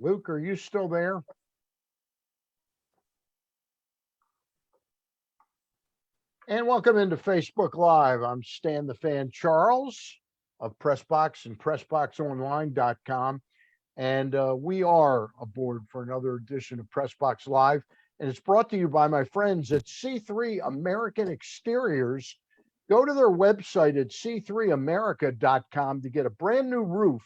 Luke, are you still there? And welcome into Facebook Live. I'm Stan the Fan Charles of Pressbox and PressBoxOnline.com. And we are aboard for another edition of Pressbox Live. And it's brought to you by my friends at C3 American Exteriors. Go to their website at c3america.com to get a brand new roof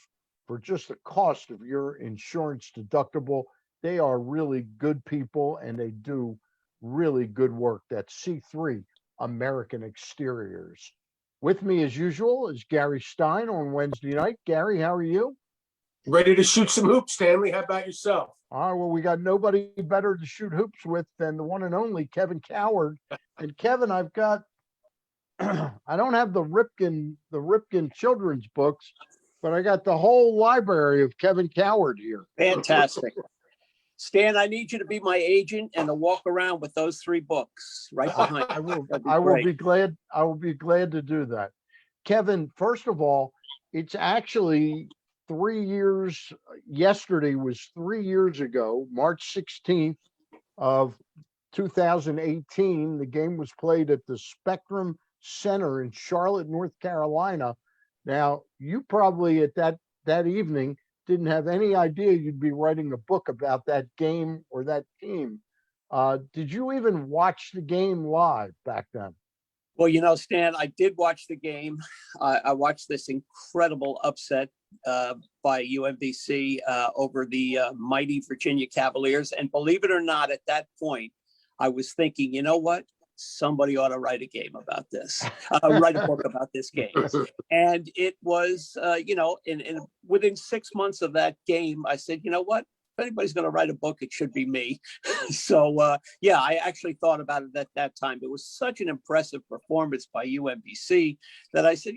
for just the cost of your insurance deductible. They are really good people and they do really good work. That's C3 American Exteriors. With me as usual is Gary Stein on Wednesday night. Gary, how are you? Ready to shoot some hoops, Stanley. How about yourself? All right, well, we got nobody better to shoot hoops with than the one and only Kevin Cowherd. And Kevin, I've got I don't have the Ripken children's books, but I got the whole library of Kevin Cowherd here. Fantastic. Stan, I need you to be my agent and to walk around with those 3 books right behind. I will be glad to do that. Kevin, first of all, it's actually 3 years. Yesterday was 3 years ago, March 16th of 2018. The game was played at the Spectrum Center in Charlotte, North Carolina. Now, you probably at that evening didn't have any idea you'd be writing a book about that game or that team. Did you even watch the game live back then? Well, you know, Stan, I did watch the game. I watched this incredible upset by UMBC over the mighty Virginia Cavaliers. And believe it or not, at that point, I was thinking, you know what? Somebody ought to write a game about this, write a book about this game. And it was, within 6 months of that game, I said, you know what? If anybody's going to write a book, it should be me. So, I actually thought about it at that time. It was such an impressive performance by UMBC that I said,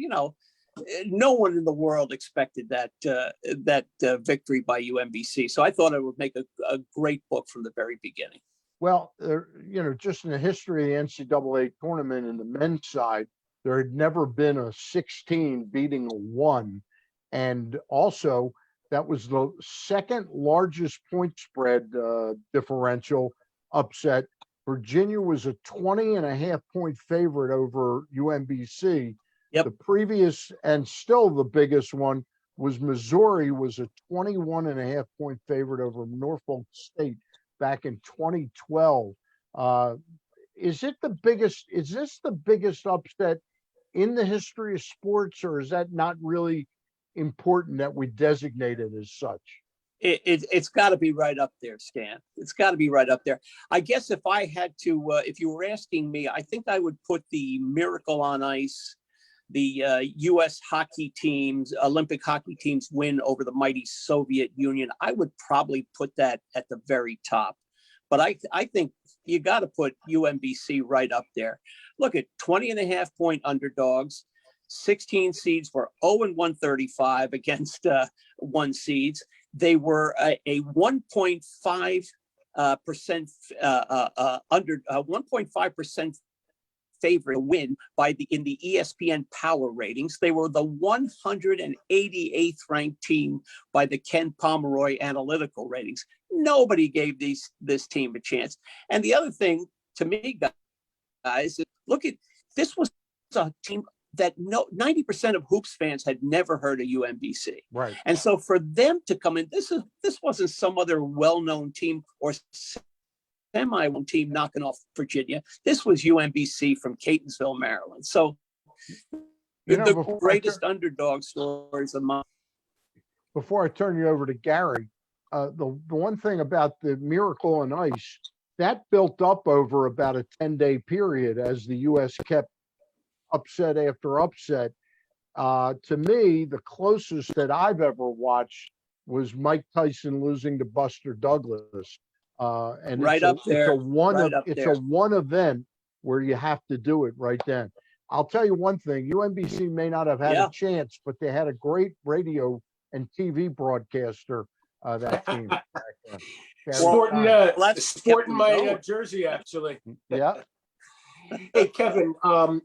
no one in the world expected that victory by UMBC. So I thought it would make a great book from the very beginning. Well, just in the history of the NCAA tournament in the men's side, there had never been a 16 beating a 1. And also, that was the second largest point spread differential upset. Virginia was a 20.5 point favorite over UMBC. Yep. The previous and still the biggest one was Missouri was a 21.5 point favorite over Norfolk State back in 2012. Is this the biggest upset in the history of sports, or is that not really important that we designate it as such? It's got to be right up there, Stan. It's got to be right up there. I guess if I had to, if you were asking me, I think I would put the Miracle on Ice, the U.S. hockey teams, Olympic hockey teams win over the mighty Soviet Union. I would probably put that at the very top. But I think you got to put UMBC right up there. Look at 20.5 point underdogs. 16 seeds were 0-135 against 1 seeds. They were a 1.5% under 1.5% favorite to win in the ESPN Power Ratings. They were the 188th ranked team by the Ken Pomeroy Analytical Ratings. Nobody gave this team a chance. And the other thing to me, guys, look at this was a team that 90% of hoops fans had never heard of UMBC. Right. And so for them to come in, this wasn't some other well-known team or semi-known team knocking off Virginia. This was UMBC from Catonsville, Maryland. So the greatest underdog stories of mine. Before I turn you over to Gary, the one thing about the Miracle on Ice, that built up over about a 10-day period as the U.S. kept upset after upset. To me, the closest that I've ever watched was Mike Tyson losing to Buster Douglas. And right up there. It's a one event where you have to do it right then. I'll tell you one thing, UMBC may not have had a chance, but they had a great radio and TV broadcaster, that team. Sporting my jersey, actually. Yeah. Hey, Kevin,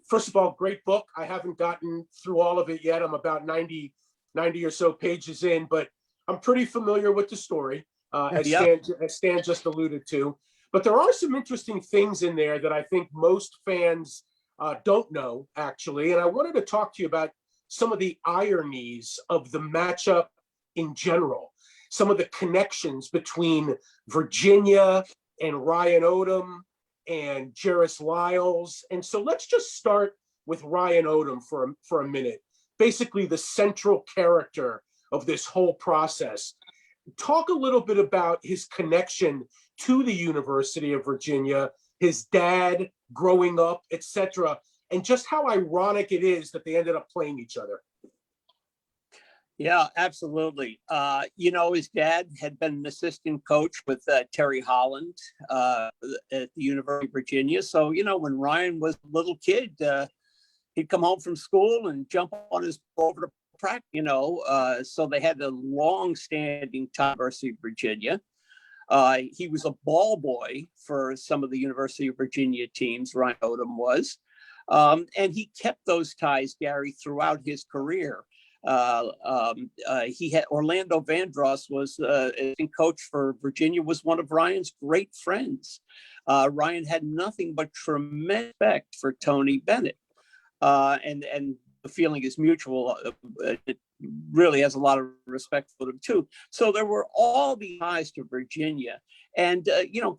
first of all, great book. I haven't gotten through all of it yet. I'm about 90 or so pages in, but I'm pretty familiar with the story. Yep. As Stan just alluded to. But there are some interesting things in there that I think most fans don't know, actually. And I wanted to talk to you about some of the ironies of the matchup in general, some of the connections between Virginia and Ryan Odom and Jairus Lyles. And so let's just start with Ryan Odom for a minute, basically the central character of this whole process. Talk a little bit about his connection to the University of Virginia, his dad growing up, etc., and just how ironic it is that they ended up playing each other. Yeah, absolutely. His dad had been an assistant coach with Terry Holland at the University of Virginia. So, when Ryan was a little kid, he'd come home from school and jump on his over to practice, so they had a long-standing tie at University of Virginia. He was a ball boy for some of the University of Virginia teams, Ryan Odom was. And he kept those ties, Gary, throughout his career. He had Orlando Vandross was a coach for Virginia, was one of Ryan's great friends. Ryan had nothing but tremendous respect for Tony Bennett. And the feeling is mutual. It really has a lot of respect for them too. So there were all these ties to Virginia. And,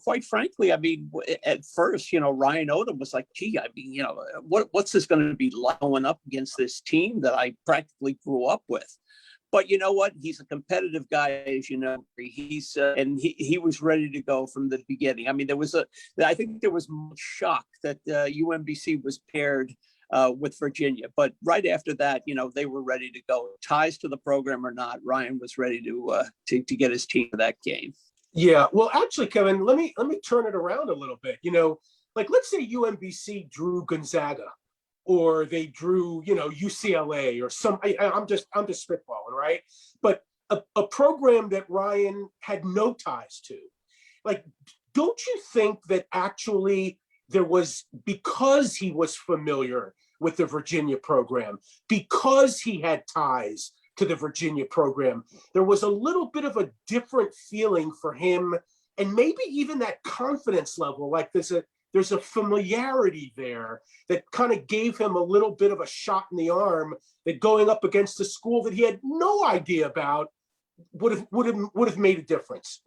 quite frankly, I mean, at first, Ryan Odom was like, gee, I mean, what's this going to be like going up against this team that I practically grew up with? But you know what? He's a competitive guy, as you know. And he was ready to go from the beginning. I mean, I think there was much shock that UMBC was paired with Virginia, but right after that, they were ready to go. Ties to the program or not, Ryan was ready to get his team to that game. Yeah, well, actually, Kevin, let me turn it around a little bit. Like let's say UMBC drew Gonzaga, or they drew UCLA or some. I'm just spitballing, right? But a program that Ryan had no ties to, like, don't you think that actually there was, because he was familiar with the Virginia program, because he had ties to the Virginia program, there was a little bit of a different feeling for him, and maybe even that confidence level, like there's a familiarity there that kind of gave him a little bit of a shot in the arm, that going up against a school that he had no idea about would have made a difference.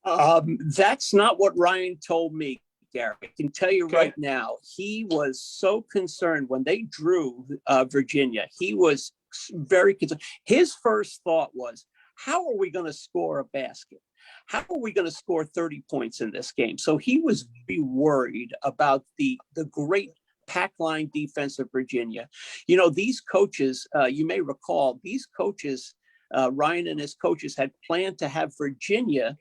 That's not what Ryan told me, Gary. I can tell you right now, he was so concerned when they drew Virginia. He was very concerned. His first thought was, how are we going to score a basket? How are we going to score 30 points in this game? So he was very worried about the great pack line defense of Virginia. These coaches, you may recall, these coaches, Ryan and his coaches had planned to have Virginia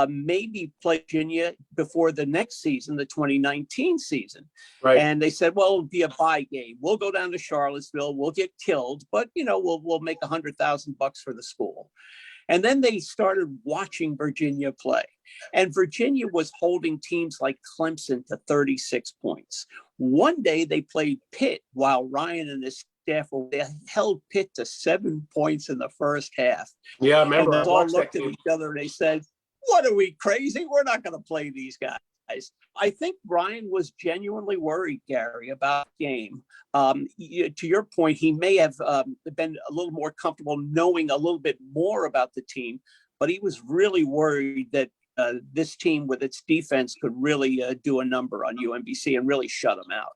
maybe play Virginia before the next season, the 2019 season. Right. And they said, well, it'll be a bye game. We'll go down to Charlottesville. We'll get killed, but we'll make $100,000 for the school. And then they started watching Virginia play. And Virginia was holding teams like Clemson to 36 points. One day they played Pitt while Ryan and his staff they held Pitt to 7 points in the first half. Yeah, I remember. And they all looked at each other and they said, what are we, crazy? We're not going to play these guys. I think Ryan was genuinely worried, Gary, about the game. To your point, he may have been a little more comfortable knowing a little bit more about the team, but he was really worried that this team with its defense could really do a number on UMBC and really shut them out.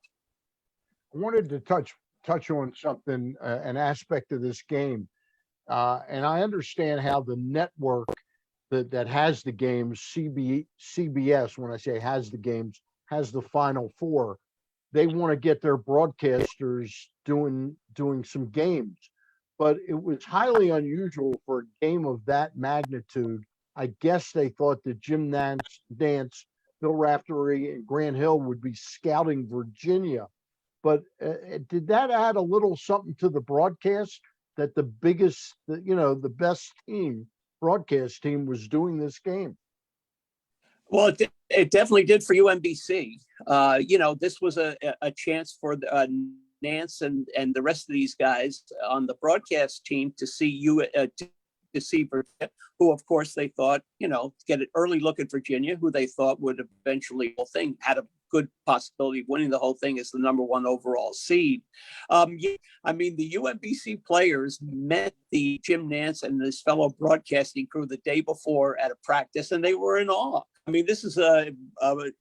I wanted to touch on something, an aspect of this game. And I understand how the network that has the games, CBS, when I say has the games, has the Final Four. They want to get their broadcasters doing some games. But it was highly unusual for a game of that magnitude. I guess they thought that Jim Nance, Bill Raftery, and Grant Hill would be scouting Virginia. But did that add a little something to the broadcast, that the biggest, the best broadcast team was doing this game? Well, it definitely did for UMBC. This was a chance for Nance and the rest of these guys on the broadcast team to see Virginia, who of course they thought, get an early look at Virginia, who they thought would eventually had a good possibility of winning the whole thing as the number one overall seed. The UMBC players met the Jim Nance and this fellow broadcasting crew the day before at a practice, and they were in awe. This is a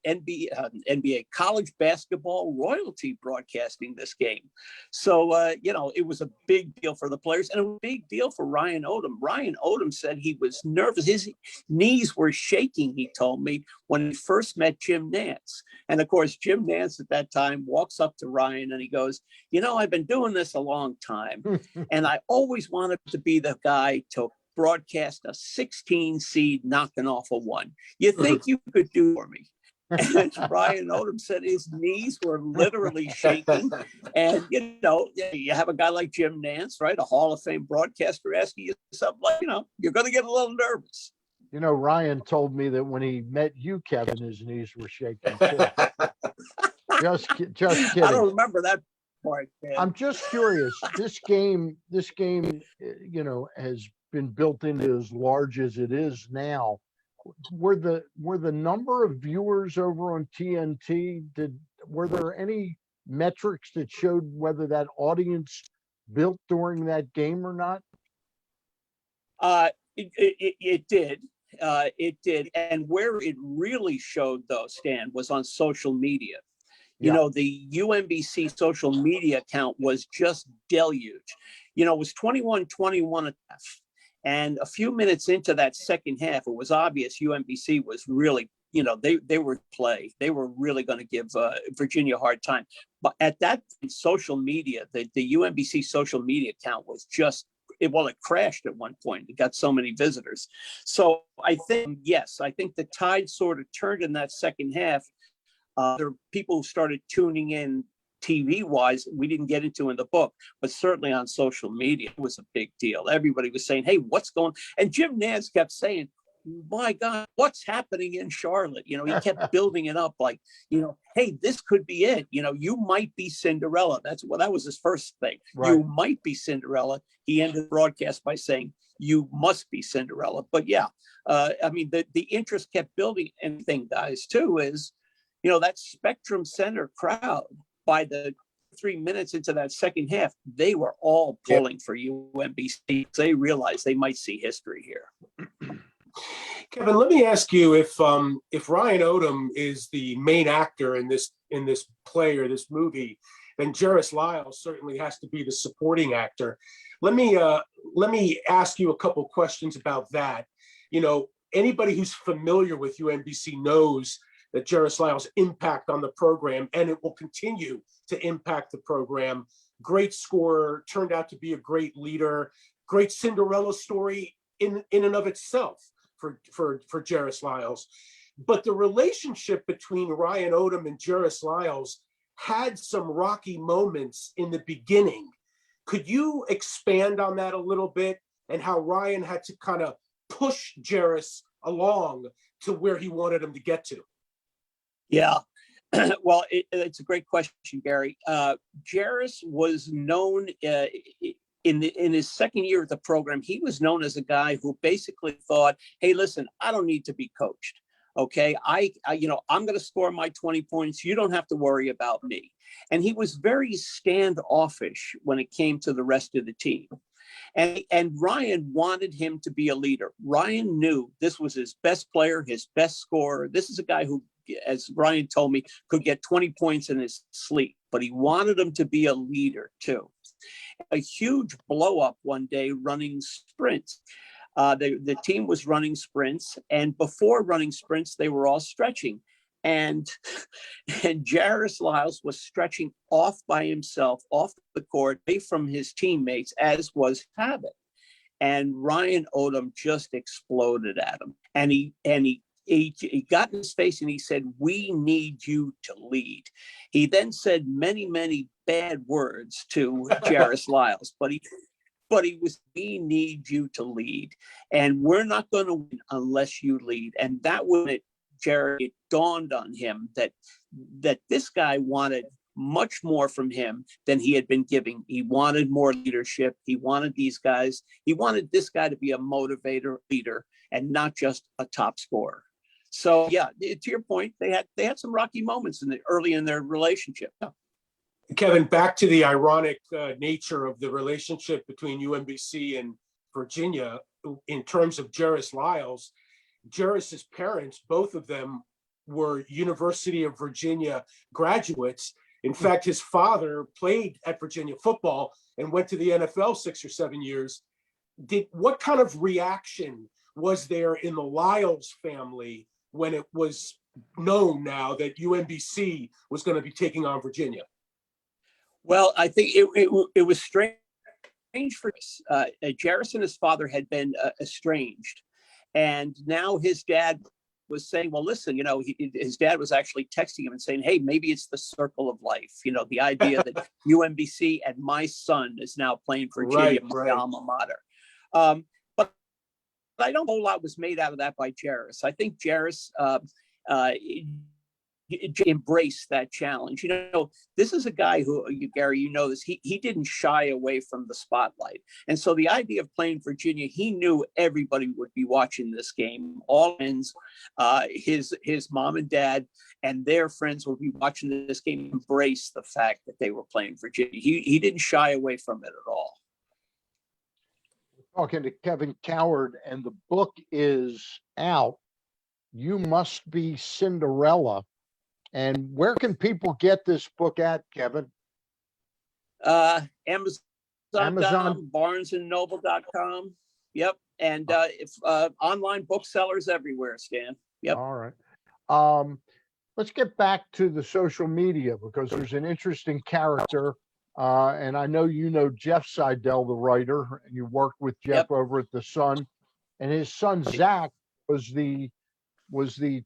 NBA college basketball royalty broadcasting this game. So, it was a big deal for the players and a big deal for Ryan Odom. Ryan Odom said he was nervous. His knees were shaking, he told me, when he first met Jim Nance. And of course, Jim Nance at that time walks up to Ryan and he goes, I've been doing this a long time. And I always wanted to be the guy to broadcast a 16 seed knocking off a 1. You think you could do for me? And Ryan Odom said his knees were literally shaking. And, you have a guy like Jim Nance, right? A Hall of Fame broadcaster asking you something like, you're going to get a little nervous. Ryan told me that when he met you, Kevin, his knees were shaking too. Just kidding. I don't remember that part, man. I'm just curious. This game, has been built into as large as it is now. Were the number of viewers over on TNT, were there any metrics that showed whether that audience built during that game or not? It did. It did. And where it really showed, though, Stan, was on social media. Yeah. The UMBC social media account was just deluged. It was 21-21 at half. And a few minutes into that second half, it was obvious UMBC was really, they were play. They were really going to give Virginia a hard time. But at that social media, the UMBC social media account was just, it crashed at one point. It got so many visitors. So I think the tide sort of turned in that second half. There were people who started tuning in TV-wise, we didn't get into in the book, but certainly on social media, it was a big deal. Everybody was saying, hey, what's going? And Jim Nance kept saying, my God, what's happening in Charlotte? He kept building it up like, hey, this could be it. You might be Cinderella. That was his first thing. Right. You might be Cinderella. He ended the broadcast by saying, you must be Cinderella. But yeah, the interest kept building. And the thing, guys, too, is, that Spectrum Center crowd, by the 3 minutes into that second half, they were all pulling for UMBC. They realized they might see history here. Kevin, let me ask you if Ryan Odom is the main actor in this play or this movie, then Jairus Lyles certainly has to be the supporting actor. Let me ask you a couple questions about that. Anybody who's familiar with UMBC knows that Jairus Lyles' impact on the program, and it will continue to impact the program. Great scorer, turned out to be a great leader, great Cinderella story in and of itself for Jairus Lyles. But the relationship between Ryan Odom and Jairus Lyles had some rocky moments in the beginning. Could you expand on that a little bit and how Ryan had to kind of push Jairus along to where he wanted him to get to? Yeah, well, it's a great question, Gary. Jairus was known in his second year of the program. He was known as a guy who basically thought, "Hey, listen, I don't need to be coached. Okay, I'm going to score my 20 points. You don't have to worry about me." And he was very standoffish when it came to the rest of the team. And Ryan wanted him to be a leader. Ryan knew this was his best player, his best scorer. This is a guy who, as Ryan told me, could get 20 points in his sleep, but he wanted him to be a leader too. A huge blow up one day running sprints. The team was running sprints, and before running sprints, they were all stretching. And Jairus Lyles was stretching off by himself, off the court, away from his teammates, as was habit. And Ryan Odom just exploded at him. And he got in his face and he said, "We need you to lead." He then said many, many bad words to Jairus Lyles, but he was, "We need you to lead. And we're not going to win unless you lead." And that when it dawned on him that this guy wanted much more from him than he had been giving. He wanted more leadership. He wanted these guys. He wanted this guy to be a motivator, leader, and not just a top scorer. So yeah, to your point, they had some rocky moments early in their relationship. Kevin, back to the ironic nature of the relationship between UMBC and Virginia in terms of Jerris Lyles. Jerris's parents, both of them, were University of Virginia graduates. In fact, his father played at Virginia football and went to the NFL 6 or 7 years. What kind of reaction was there in the Lyles family when it was known now that UMBC was going to be taking on Virginia? Well, I think it was strange for us. Jerris and his father had been estranged, and now his dad was saying, well, listen, his dad was actually texting him and saying, hey, maybe it's the circle of life. The idea that UMBC and my son is now playing for Virginia, my alma mater. But I don't know a lot was made out of that by Jerris. I think Jerris embrace that challenge. This is a guy who, Gary, this, he didn't shy away from the spotlight. And so the idea of playing Virginia, he knew everybody would be watching this game. All friends, his mom and dad and their friends would be watching this game, embrace the fact that they were playing Virginia. He didn't shy away from it at all. Talking to Kevin Cowherd, and the book is out. You Must Be Cinderella. And where can people get this book at, Kevin? Amazon, Amazon, BarnesandNoble.com. Yep. And online booksellers everywhere, Stan. Yep. All right. Let's get back to the social media, because there's an interesting character. And I know Jeff Seidel, the writer, and you worked with Jeff over at The Sun. And his son, Zach, was the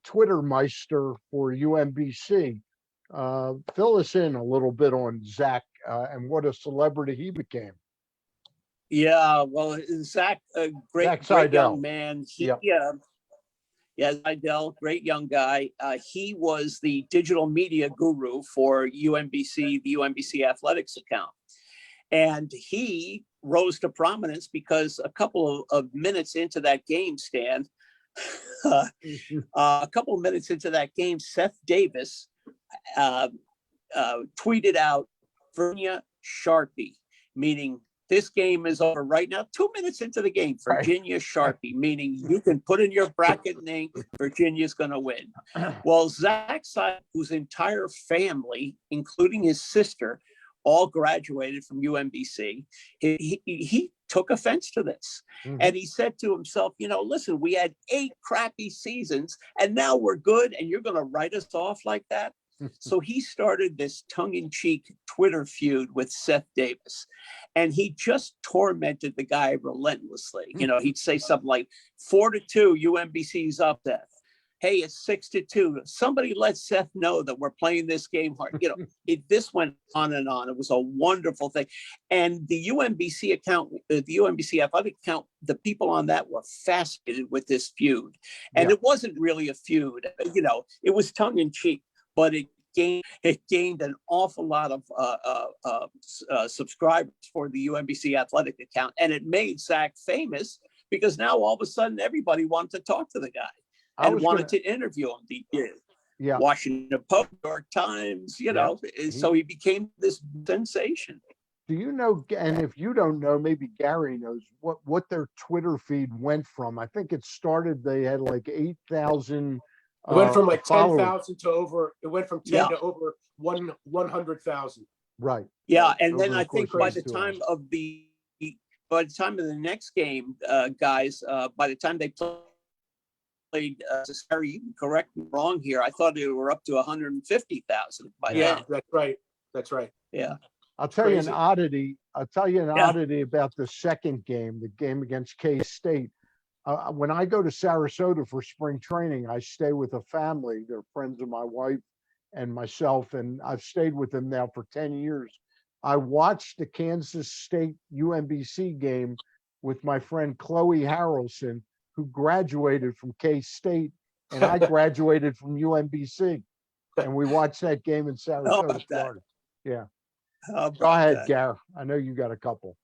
Twitter meister for UMBC. Fill us in a little bit on Zach and what a celebrity he became. Yeah, well, Zach, a great young man. Seidel, great young guy. He was the digital media guru for UMBC, the UMBC athletics account. And he rose to prominence because a couple of minutes into that game, Stan, a couple of minutes into that game, Seth Davis tweeted out Virginia Sharpie, meaning this game is over right now. 2 minutes into the game, Virginia Sharpie, meaning you can put in your bracket name, Virginia's going to win. Well, Zach Seidel, whose entire family, including his sister, all graduated from UMBC, he took offense to this. Mm-hmm. And he said to himself, listen, we had 8 crappy seasons and now we're good and you're going to write us off like that? So he started this tongue-in-cheek Twitter feud with Seth Davis, and he just tormented the guy relentlessly. He'd say something like 4-2, UMBC's up, Seth. Hey, it's 6-2. Somebody let Seth know that we're playing this game hard. This went on and on. It was a wonderful thing. And the UMBC account, the UMBC athletic account, the people on that were fascinated with this feud. And it wasn't really a feud. It was tongue in cheek, but it gained an awful lot of subscribers for the UMBC athletic account. And it made Zach famous because now all of a sudden everybody wanted to talk to the guy. And wanted to interview him. Washington Post, New York Times, so he became this sensation. Do you know, and if you don't know, maybe Gary knows, what their Twitter feed went from? I think it started, they had like 8,000. It went from like 10,000 to over, it went from 10 to over 100,000. Right. Yeah, and then I think by the time of the next game, guys, by the time they played, Gary, you can correct me wrong here. I thought they were up to 150,000 by then. That's right. Yeah. I'll tell you an oddity about the second game, the game against K-State. When I go to Sarasota for spring training, I stay with a family. They're friends of my wife and myself, and I've stayed with them now for 10 years. I watched the Kansas State UMBC game with my friend Chloe Harrelson, who graduated from K-State, and I graduated from UMBC. And we watched that game in Sarasota, Florida. Yeah. How Go about ahead, that? Gar. I know you got a couple.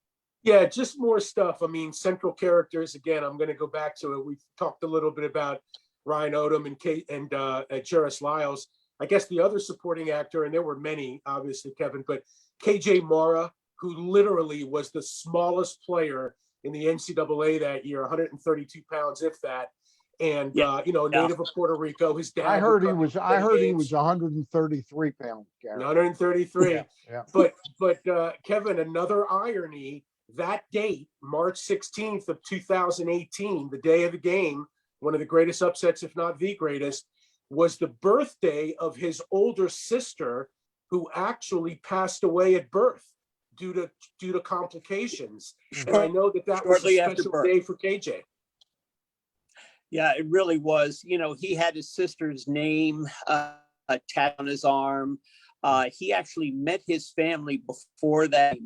Yeah, just more stuff. I mean, central characters. Again, I'm going to go back to it. We talked a little bit about Ryan Odom and Kate and Jerris Lyles. I guess the other supporting actor, and there were many, obviously, Kevin, but KJ Mara, who literally was the smallest player in the NCAA that year, 132 pounds, if that. And Yeah. native of Puerto Rico. His dad. I heard he was 133 pounds, Gar. 133. Yeah. But Kevin, another irony. That date, March 16th of 2018, the day of the game, one of the greatest upsets, if not the greatest, was the birthday of his older sister, who actually passed away at birth due to complications. And I know that was a Shortly after special birth. day for KJ. Yeah, it really was. He had his sister's name tattooed on his arm. He actually met his family before that,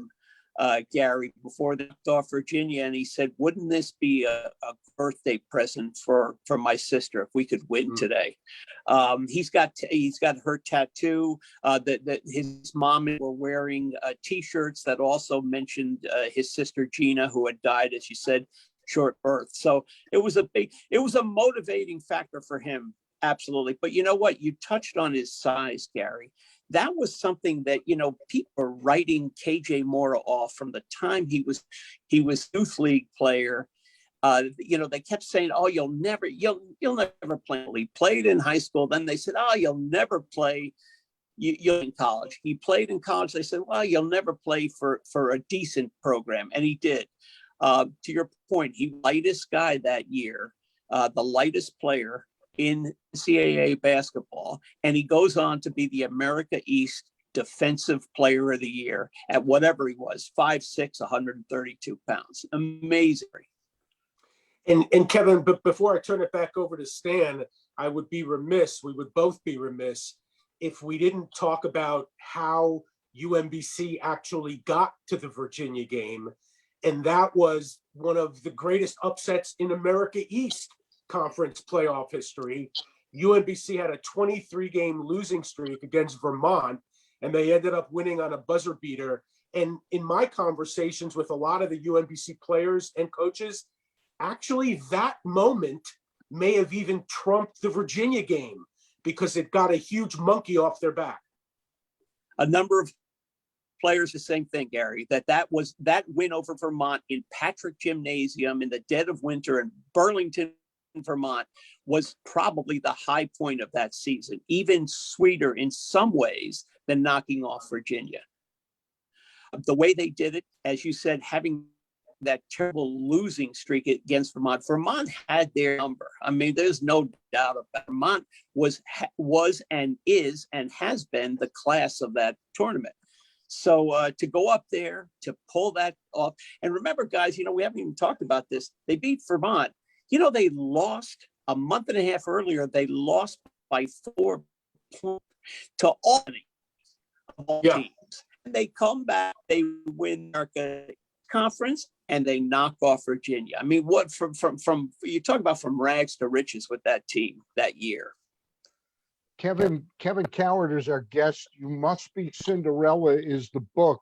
Gary, before they left off Virginia, and he said, "Wouldn't this be a birthday present for my sister if we could win today?" He's got her tattoo. That his mom were wearing T-shirts that also mentioned his sister Gina, who had died, as you said, short birth. So it was a motivating factor for him. Absolutely. But you know what? You touched on his size, Gary. That was something that, people were writing KJ Mora off from the time he was youth league player. They kept saying, "Oh, you'll never play." He played in high school. Then they said, "Oh, you'll never play. You're in college." He played in college. They said, "Well, you'll never play for a decent program," and he did. To your point, he was the lightest guy that year, the lightest player in NCAA basketball, and he goes on to be the America East Defensive Player of the Year at whatever he was, 5'6", 132 pounds. Amazing. And Kevin, but before I turn it back over to Stan, we would both be remiss if we didn't talk about how UMBC actually got to the Virginia game. And that was one of the greatest upsets in America East Conference playoff history. UMBC had a 23-game losing streak against Vermont, and they ended up winning on a buzzer beater. And in my conversations with a lot of the UMBC players and coaches, actually that moment may have even trumped the Virginia game because it got a huge monkey off their back. A number of players the same thing, Gary, that win over Vermont in Patrick Gymnasium in the dead of winter in Burlington, Vermont, was probably the high point of that season, even sweeter in some ways than knocking off Virginia. The way they did it, as you said, having that terrible losing streak against Vermont. Vermont had their number. I mean, there's no doubt about it. Vermont was and is and has been the class of that tournament. So to go up there, to pull that off. And remember, guys, we haven't even talked about this. They beat Vermont. They lost a month and a half earlier. They lost by 4 points to Albany of all teams. And they come back, they win America Conference, and they knock off Virginia. I mean, what from you talk about from rags to riches with that team that year. Kevin Cowherd is our guest. You Must Be Cinderella is the book.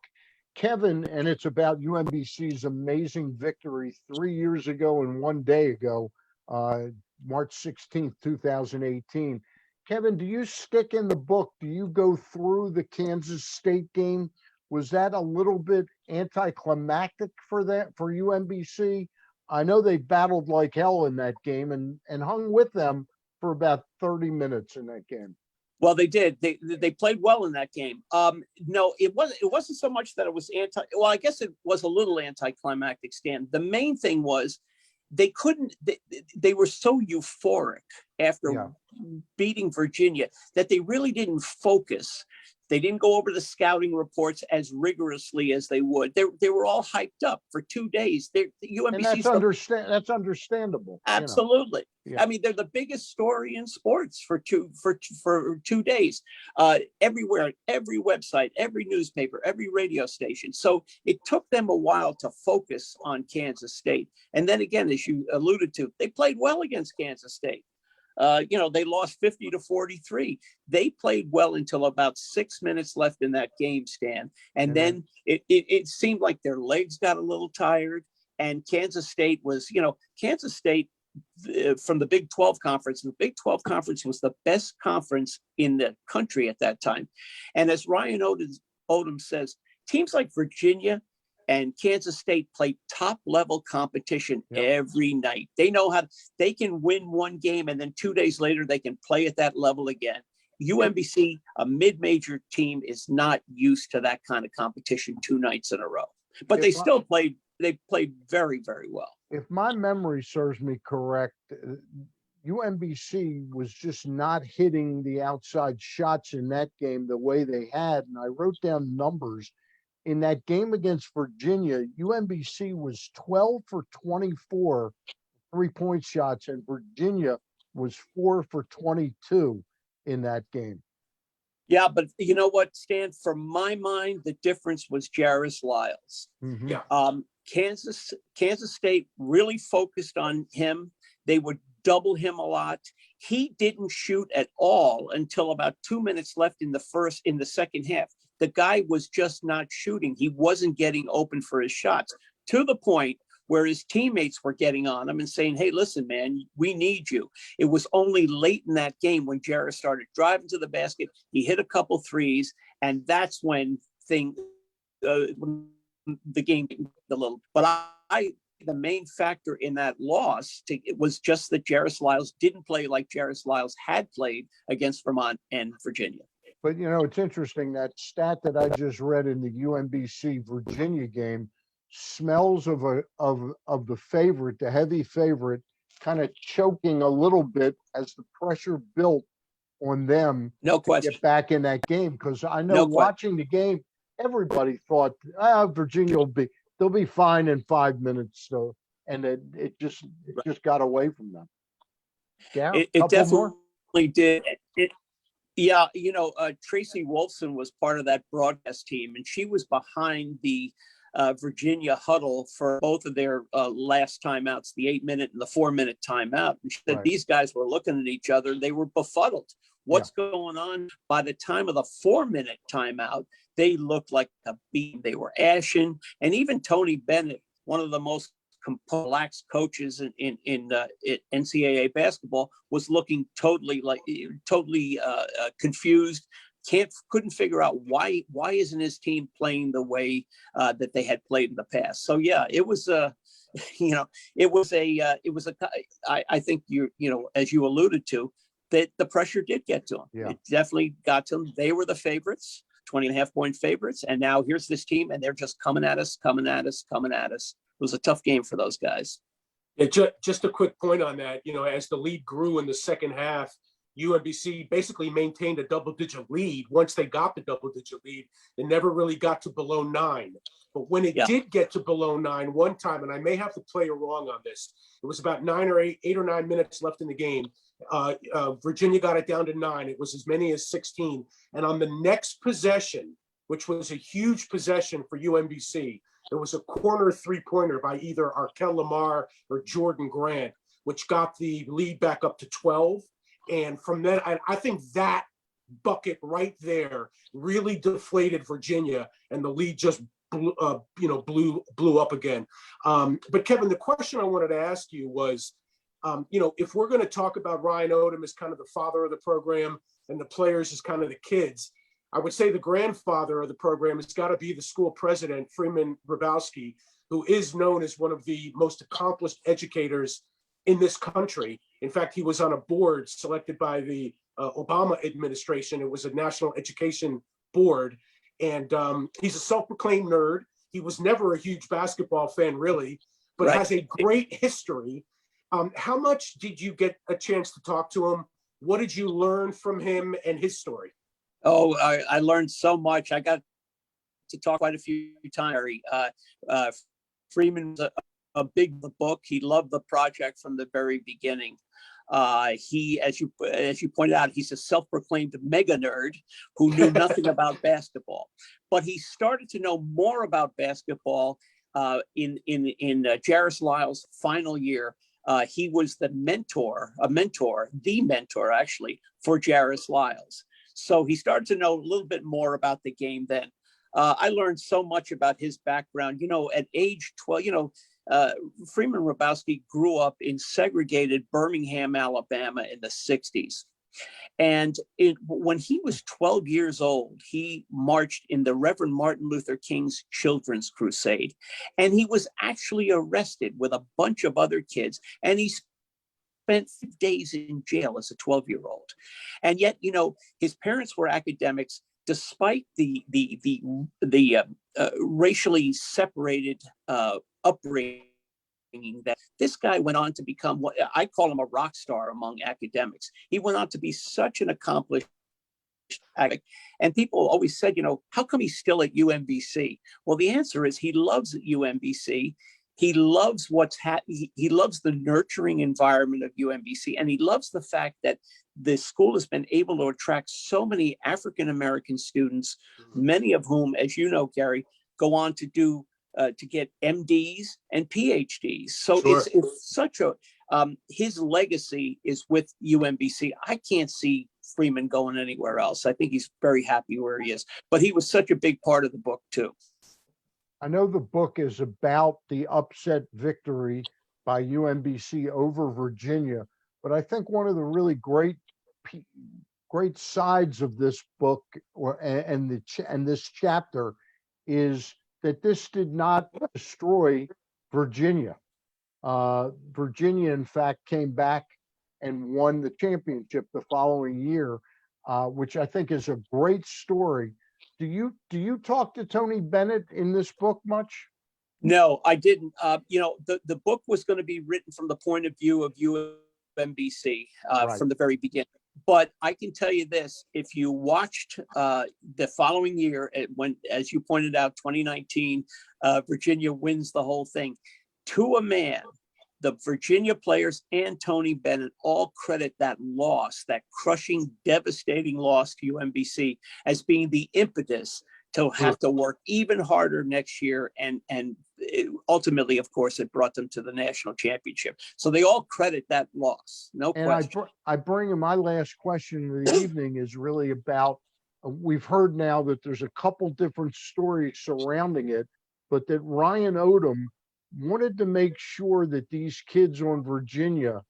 Kevin, and it's about UMBC's amazing victory 3 years ago and 1 day ago, March 16th, 2018. Kevin, do you stick in the book? Do you go through the Kansas State game? Was that a little bit anticlimactic for UMBC? I know they battled like hell in that game and hung with them for about 30 minutes in that game. Well, they did. They played well in that game. No, it wasn't so much that it was well, I guess it was a little anticlimactic, Stan. The main thing was they were so euphoric after beating Virginia that they really didn't focus. They didn't go over the scouting reports as rigorously as they would. They were all hyped up for 2 days. UMBC, and that's understandable. Absolutely. Yeah. I mean, they're the biggest story in sports for 2 days. Everywhere, every website, every newspaper, every radio station. So it took them a while to focus on Kansas State. And then again, as you alluded to, they played well against Kansas State. They lost 50-43. They played well until about 6 minutes left in that game, Stan. And then it seemed like their legs got a little tired. And Kansas State was, Kansas State from the Big 12 conference. The Big 12 conference was the best conference in the country at that time. And as Ryan Odom says, teams like Virginia and Kansas State play top level competition every night. They know they can win one game and then 2 days later they can play at that level again. UMBC, a mid-major team, is not used to that kind of competition 2 nights in a row. But they played very, very well. If my memory serves me correct, UMBC was just not hitting the outside shots in that game the way they had. And I wrote down numbers. In that game against Virginia, UMBC was 12 for 24 3-point shots, and Virginia was 4 for 22 in that game. Yeah, but you know what, Stan? From my mind, the difference was Jairus Lyles. Mm-hmm. Yeah. Kansas State really focused on him. They would double him a lot. He didn't shoot at all until about 2 minutes left in the second half. The guy was just not shooting. He wasn't getting open for his shots, to the point where his teammates were getting on him and saying, hey, listen, man, we need you. It was only late in that game when Jairus started driving to the basket. He hit a couple threes, and that's when the game a little. But the main factor in that loss was just that Jairus Lyles didn't play like Jairus Lyles had played against Vermont and Virginia. But, it's interesting, that stat that I just read in the UMBC Virginia game smells of the favorite, the heavy favorite, kind of choking a little bit as the pressure built on them to get back in that game. Because I know watching the game, everybody thought, Virginia they'll be fine in 5 minutes. So, and it just got away from them. Yeah, it definitely did. Yeah, Tracy Wolfson was part of that broadcast team, and she was behind the Virginia huddle for both of their last timeouts, the 8-minute and the 4-minute timeout. And she said these guys were looking at each other. They were befuddled. What's going on? By the time of the 4-minute timeout, they looked like a beam. They were ashen. And even Tony Bennett, one of the most relaxed coaches in NCAA basketball, was looking totally confused. Couldn't figure out why isn't his team playing the way that they had played in the past. So yeah, it was I think as you alluded to, that the pressure did get to them. Yeah. It definitely got to them. They were the favorites, 20.5-point favorites, and now here's this team, and they're just coming at us. It was a tough game for those guys. Yeah, just a quick point on that. As the lead grew in the second half, UMBC basically maintained a double-digit lead. Once they got the double-digit lead, it never really got to below 9. But when it did get to below 9 one time, and I may have to play you wrong on this, it was about 8 or 9 minutes left in the game. Virginia got it down to 9. It was as many as 16. And on the next possession, which was a huge possession for UMBC, it was a corner 3-pointer by either Arkel Lamar or Jordan Grant, which got the lead back up to 12. And from then, I think that bucket right there really deflated Virginia, and the lead just blew up again. But Kevin, the question I wanted to ask you was, if we're going to talk about Ryan Odom as kind of the father of the program and the players as kind of the kids, I would say the grandfather of the program has got to be the school president, Freeman Grabowski, who is known as one of the most accomplished educators in this country. In fact, he was on a board selected by the Obama administration. It was a national education board. And he's a self-proclaimed nerd. He was never a huge basketball fan, really, but has a great history. How much did you get a chance to talk to him? What did you learn from him and his story? Oh, I learned so much. I got to talk quite a few times. Freeman was a big book. He loved the project from the very beginning. He, as you pointed out, he's a self-proclaimed mega nerd who knew nothing about basketball, but he started to know more about basketball in Jairus Lyles' final year. he was the mentor actually for Jairus Lyles. So he started to know a little bit more about the game then. I learned so much about his background. At age 12, Freeman Hrabowski grew up in segregated Birmingham, Alabama in the 60s. And when he was 12 years old, he marched in the Reverend Martin Luther King's Children's Crusade. And he was actually arrested with a bunch of other kids. And he spent 5 days in jail as a 12-year-old. And yet, his parents were academics, despite the racially separated upbringing. That this guy went on to become what I call him a rock star among academics. He went on to be such an accomplished academic. And people always said, how come he's still at UMBC? Well, the answer is he loves UMBC. He loves he loves the nurturing environment of UMBC, and he loves the fact that the school has been able to attract so many African-American students, many of whom, as you know, Gary, go on to do to get MDs and PhDs. So Sure. it's such a, his legacy is with UMBC. I can't see Freeman going anywhere else. I think he's very happy where he is, but he was such a big part of the book too. I know the book is about the upset victory by UMBC over Virginia, but I think one of the really great sides of this book and this chapter is that this did not destroy Virginia. Virginia, in fact, came back and won the championship the following year, which I think is a great story. Do you talk to Tony Bennett in this book much? No, I didn't. The book was going to be written from the point of view of UMBC Right. from the very beginning. But I can tell you this: if you watched the following year, when, as you pointed out, 2019, Virginia wins the whole thing. To a man, the Virginia players and Tony Bennett all credit that loss, that crushing, devastating loss to UMBC, as being the impetus to have to work even harder next year. And ultimately, of course, it brought them to the national championship. So they all credit that loss, no question. I bring in my last question of the evening is really about, we've heard now that there's a couple different stories surrounding it, but that Ryan Odom wanted to make sure that these kids on Virginia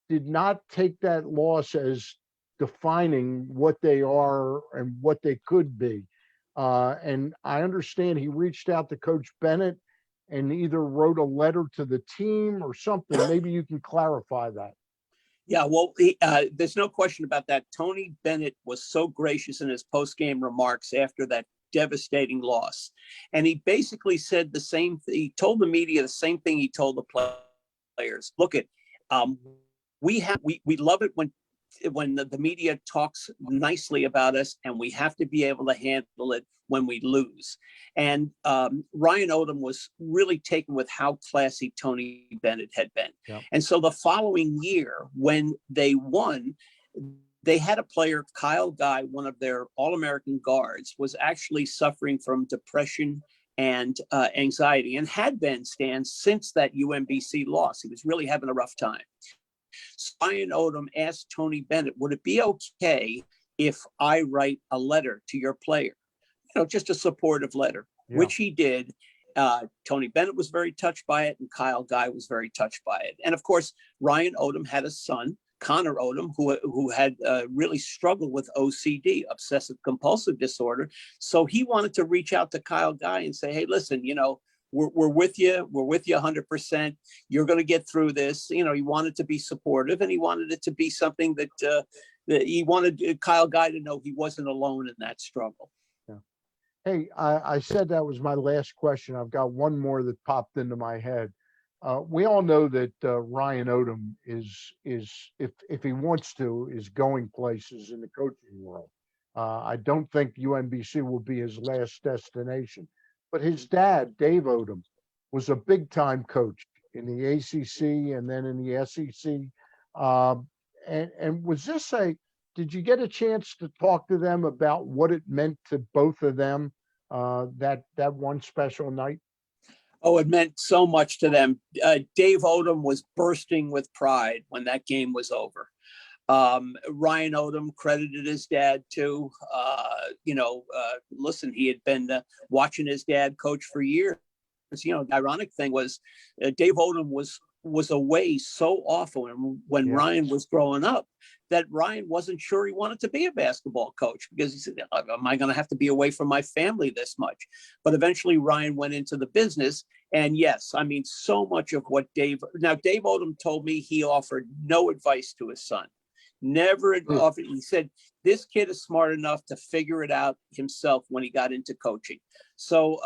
did not take that loss as defining what they are and what they could be. And I understand he reached out to Coach Bennett and either wrote a letter to the team or something. Maybe you can clarify that. Yeah, well, there's no question about that. Tony Bennett was so gracious in his post-game remarks after that devastating loss. And he basically said the same thing. He told the media the same thing he told the players. Look, we love it when the media talks nicely about us, and we have to be able to handle it when we lose. And Ryan Odom was really taken with how classy Tony Bennett had been. Yep. And so the following year, when they won, they had a player, Kyle Guy, one of their All-American guards, was actually suffering from depression and anxiety, and had been, Stan, since that UMBC loss. He was really having a rough time. So Ryan Odom asked Tony Bennett, would it be okay if I write a letter to your player? Just a supportive letter, which he did. Tony Bennett was very touched by it, and Kyle Guy was very touched by it. And of course, Ryan Odom had a son, Connor Odom, who had really struggled with OCD, obsessive compulsive disorder. So he wanted to reach out to Kyle Guy and say, hey, listen, we're with you. We're with you 100%. You're going to get through this. He wanted to be supportive, and he wanted it to be something that he wanted Kyle Guy to know he wasn't alone in that struggle. Yeah. Hey, I said that was my last question. I've got one more that popped into my head. We all know that Ryan Odom is if he wants to, is going places in the coaching world. I don't think UMBC will be his last destination. But his dad, Dave Odom, was a big-time coach in the ACC and then in the SEC. And was this did you get a chance to talk to them about what it meant to both of them that one special night? Oh, it meant so much to them. Dave Odom was bursting with pride when that game was over. Ryan Odom credited his dad too. Listen, he had been watching his dad coach for years. The ironic thing was Dave Odom was away so often when Ryan was growing up that Ryan wasn't sure he wanted to be a basketball coach, because he said, am I going to have to be away from my family this much? But eventually Ryan went into the business. And yes, I mean, so much of what Dave Odom told me, he offered no advice to his son. Never offered. He said, this kid is smart enough to figure it out himself when he got into coaching. So,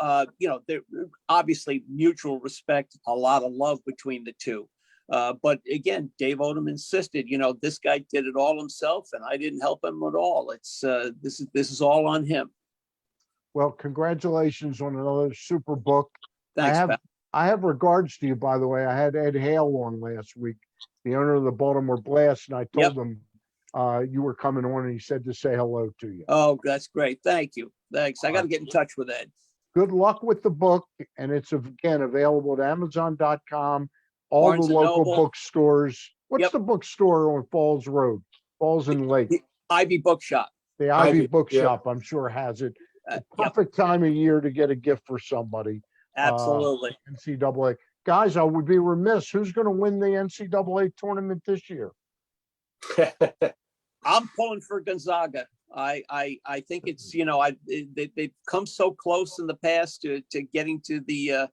there obviously mutual respect, a lot of love between the two. But again, Dave Odom insisted, this guy did it all himself and I didn't help him at all. It's this is all on him. Well, congratulations on another super book. Thanks, Pat. I have regards to you, by the way. I had Ed Hale on last week, the owner of the Baltimore Blast, and I told him you were coming on, and he said to say hello to you. Oh, that's great. Thank you. Thanks. I got to get in touch with Ed. Good luck with the book, and it's, again, available at Amazon.com, all Barnes the and local Noble. bookstores. What's the bookstore on Falls Road? Falls and Lake. The Ivy Bookshop. The Ivy Ivy, Bookshop, I'm sure, has it. Perfect time of year to get a gift for somebody. Absolutely. NCAA. Guys, I would be remiss. Who's going to win the NCAA tournament this year? I'm pulling for Gonzaga. I think it's, they've come so close in the past to getting to the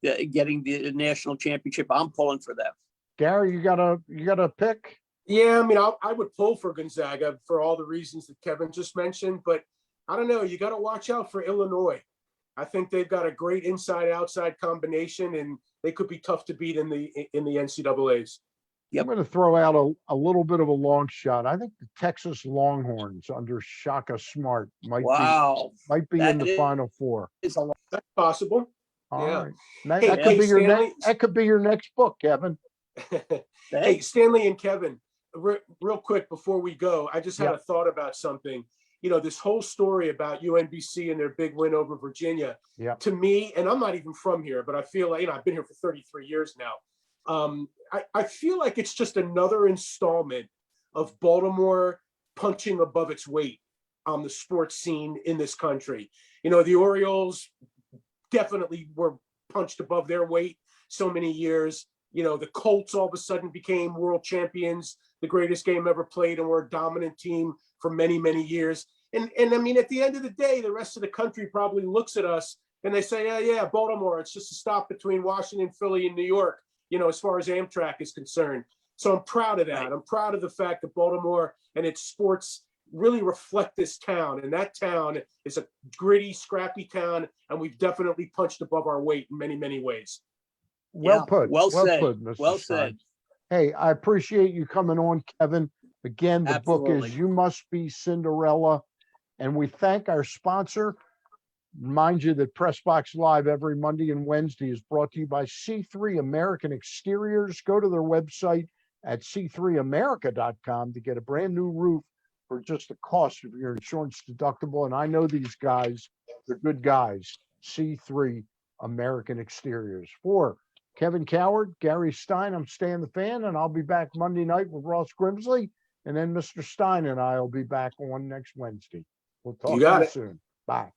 national championship. I'm pulling for them. Gary, you got a pick? Yeah, I mean, I would pull for Gonzaga for all the reasons that Kevin just mentioned, but I don't know. You got to watch out for Illinois. I think they've got a great inside-outside combination, and they could be tough to beat in the NCAAs. I'm going to throw out a little bit of a long shot. I think the Texas Longhorns under Shaka Smart might be in the Final Four. It's a lot. That's possible. All right. Hey, That could be your next book, Kevin. Hey, Stanley and Kevin, real quick before we go, I just had a thought about something. This whole story about UMBC and their big win over Virginia, to me, and I'm not even from here, but I feel like, I've been here for 33 years now. I feel like it's just another installment of Baltimore punching above its weight on the sports scene in this country. The Orioles definitely were punched above their weight so many years. The Colts all of a sudden became world champions, the greatest game ever played, and were a dominant team for many, many years. And I mean, at the end of the day, the rest of the country probably looks at us and they say, yeah, Baltimore, it's just a stop between Washington, Philly, and New York, as far as Amtrak is concerned. So I'm proud of that. Right. I'm proud of the fact that Baltimore and its sports really reflect this town. And that town is a gritty, scrappy town. And we've definitely punched above our weight in many, many ways. Well put. Well said. Mr. Well Stein. said. Hey, I appreciate you coming on, Kevin. Again, the book is You Must Be Cinderella. And we thank our sponsor. Remind you that Pressbox Live every Monday and Wednesday is brought to you by C3 American Exteriors. Go to their website at c3america.com to get a brand new roof for just the cost of your insurance deductible. And I know these guys, they're good guys. C3 American Exteriors. For Kevin Cowherd, Gary Stein, I'm Stan the Fan, and I'll be back Monday night with Ross Grimsley. And then Mr. Stein and I will be back on next Wednesday. We'll talk to you soon. Bye.